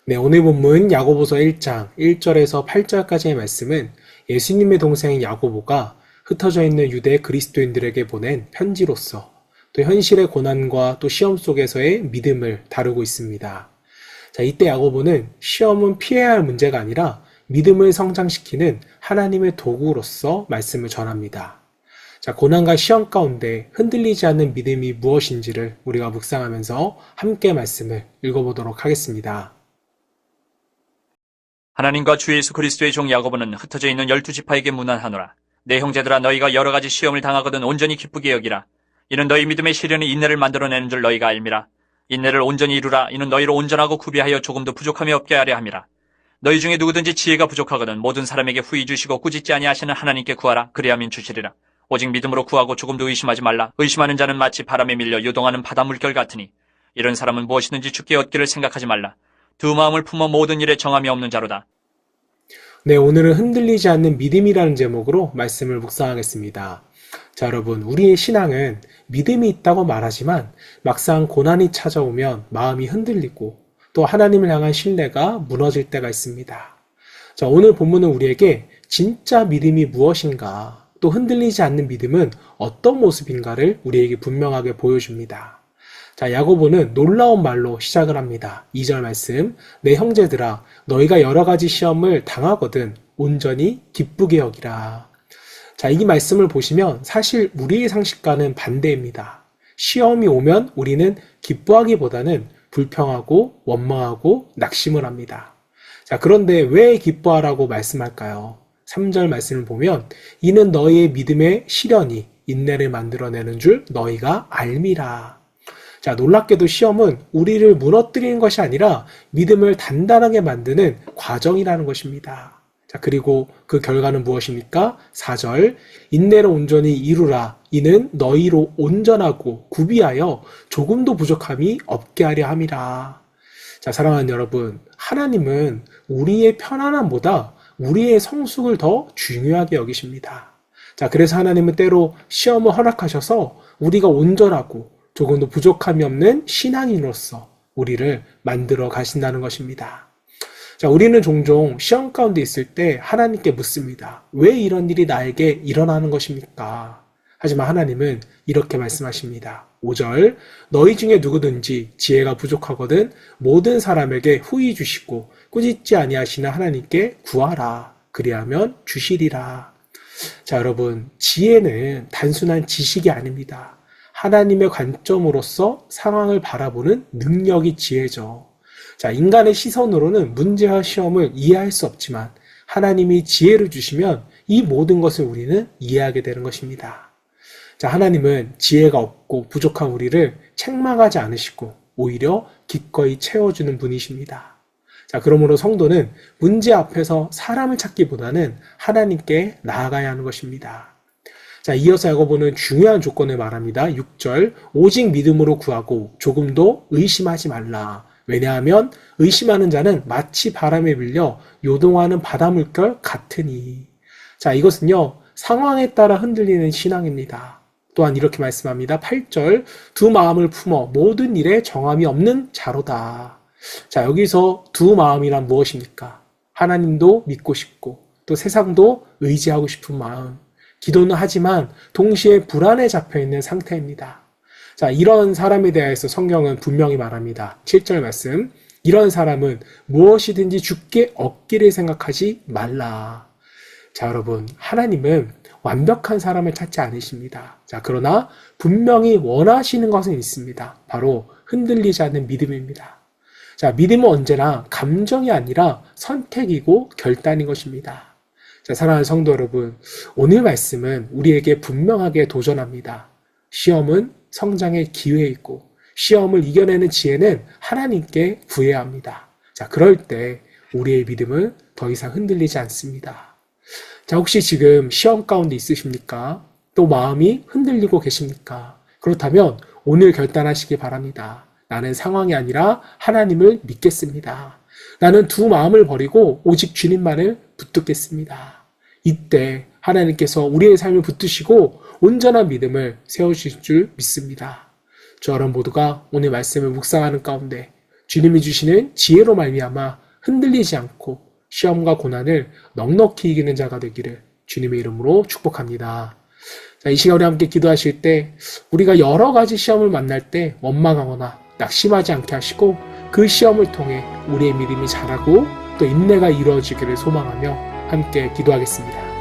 네, 오늘 본문 야고보서 1장 1절에서 8절까지의 말씀은 예수님의 동생 야고보가 흩어져 있는 유대 그리스도인들에게 보낸 편지로서 또 현실의 고난과 또 시험 속에서의 믿음을 다루고 있습니다. 자, 이때 야고보는 시험은 피해야 할 문제가 아니라 믿음을 성장시키는 하나님의 도구로서 말씀을 전합니다. 자, 고난과 시험 가운데 흔들리지 않는 믿음이 무엇인지를 우리가 묵상하면서 함께 말씀을 읽어보도록 하겠습니다. 하나님과 주 예수 그리스도의 종 야고보는 흩어져 있는 12지파에게 문안하노라. 내 형제들아, 너희가 여러 가지 시험을 당하거든 온전히 기쁘게 여기라. 이는 너희 믿음의 시련이 인내를 만들어내는 줄 너희가 알미라. 인내를 온전히 이루라. 이는 너희를 온전하고 구비하여 조금도 부족함이 없게 하려 함이라. 너희 중에 누구든지 지혜가 부족하거든 모든 사람에게 후히 주시고 꾸짖지 아니하시는 하나님께 구하라. 그리하면 주시리라. 오직 믿음으로 구하고 조금도 의심하지 말라. 의심하는 자는 마치 바람에 밀려 요동하는 바다 물결 같으니 이런 사람은 무엇이든지 주께 얻기를 생각하지 말라. 두 마음을 품어 모든 일에 정함이 없는 자로다. 네, 오늘은 흔들리지 않는 믿음이라는 제목으로 말씀을 묵상하겠습니다. 자, 여러분, 우리의 신앙은 믿음이 있다고 말하지만 막상 고난이 찾아오면 마음이 흔들리고 또 하나님을 향한 신뢰가 무너질 때가 있습니다. 자, 오늘 본문은 우리에게 진짜 믿음이 무엇인가, 또 흔들리지 않는 믿음은 어떤 모습인가를 우리에게 분명하게 보여줍니다. 자, 야고보는 놀라운 말로 시작을 합니다. 2절 말씀, 내 형제들아, 너희가 여러 가지 시험을 당하거든 온전히 기쁘게 여기라. 자, 이 말씀을 보시면 사실 우리의 상식과는 반대입니다. 시험이 오면 우리는 기뻐하기보다는 불평하고 원망하고 낙심을 합니다. 자, 그런데 왜 기뻐하라고 말씀할까요? 3절 말씀을 보면 이는 너희의 믿음의 시련이 인내를 만들어내는 줄 너희가 알미라. 자, 놀랍게도 시험은 우리를 무너뜨리는 것이 아니라 믿음을 단단하게 만드는 과정이라는 것입니다. 자, 그리고 그 결과는 무엇입니까? 4절, 인내를 온전히 이루라. 이는 너희로 온전하고 구비하여 조금도 부족함이 없게 하려 함이라. 자, 사랑하는 여러분, 하나님은 우리의 편안함보다 우리의 성숙을 더 중요하게 여기십니다. 자, 그래서 하나님은 때로 시험을 허락하셔서 우리가 온전하고 조금도 부족함이 없는 신앙인으로서 우리를 만들어 가신다는 것입니다. 자, 우리는 종종 시험 가운데 있을 때 하나님께 묻습니다. 왜 이런 일이 나에게 일어나는 것입니까? 하지만 하나님은 이렇게 말씀하십니다. 5절, 너희 중에 누구든지 지혜가 부족하거든 모든 사람에게 후히 주시고 꾸짖지 아니하시는 하나님께 구하라. 그리하면 주시리라. 자, 여러분, 지혜는 단순한 지식이 아닙니다. 하나님의 관점으로서 상황을 바라보는 능력이 지혜죠. 자, 인간의 시선으로는 문제와 시험을 이해할 수 없지만 하나님이 지혜를 주시면 이 모든 것을 우리는 이해하게 되는 것입니다. 자, 하나님은 지혜가 없고 부족한 우리를 책망하지 않으시고 오히려 기꺼이 채워주는 분이십니다. 자, 그러므로 성도는 문제 앞에서 사람을 찾기보다는 하나님께 나아가야 하는 것입니다. 자, 이어서 야고보는 중요한 조건을 말합니다. 6절, 오직 믿음으로 구하고 조금도 의심하지 말라. 왜냐하면 의심하는 자는 마치 바람에 밀려 요동하는 바닷물결 같으니. 자, 이것은요, 상황에 따라 흔들리는 신앙입니다. 또한 이렇게 말씀합니다. 8절, 두 마음을 품어 모든 일에 정함이 없는 자로다. 자, 여기서 두 마음이란 무엇입니까? 하나님도 믿고 싶고 또 세상도 의지하고 싶은 마음. 기도는 하지만 동시에 불안에 잡혀있는 상태입니다. 자, 이런 사람에 대해서 성경은 분명히 말합니다. 7절 말씀, 이런 사람은 무엇이든지 주께 얻기를 생각하지 말라. 자, 여러분, 하나님은 완벽한 사람을 찾지 않으십니다. 자, 그러나 분명히 원하시는 것은 있습니다. 바로 흔들리지 않는 믿음입니다. 자, 믿음은 언제나 감정이 아니라 선택이고 결단인 것입니다. 자, 사랑하는 성도 여러분, 오늘 말씀은 우리에게 분명하게 도전합니다. 시험은 성장의 기회이고 시험을 이겨내는 지혜는 하나님께 구해야 합니다. 자, 그럴 때 우리의 믿음은 더 이상 흔들리지 않습니다. 자, 혹시 지금 시험 가운데 있으십니까? 또 마음이 흔들리고 계십니까? 그렇다면 오늘 결단하시기 바랍니다. 나는 상황이 아니라 하나님을 믿겠습니다. 나는 두 마음을 버리고 오직 주님만을 붙들겠습니다. 이때 하나님께서 우리의 삶을 붙드시고 온전한 믿음을 세워주실 줄 믿습니다. 저 여러분 모두가 오늘 말씀을 묵상하는 가운데 주님이 주시는 지혜로 말미암아 흔들리지 않고 시험과 고난을 넉넉히 이기는 자가 되기를 주님의 이름으로 축복합니다. 자, 이 시간 우리 함께 기도하실 때 우리가 여러 가지 시험을 만날 때 원망하거나 낙심하지 않게 하시고 그 시험을 통해 우리의 믿음이 자라고 또 인내가 이루어지기를 소망하며 함께 기도하겠습니다.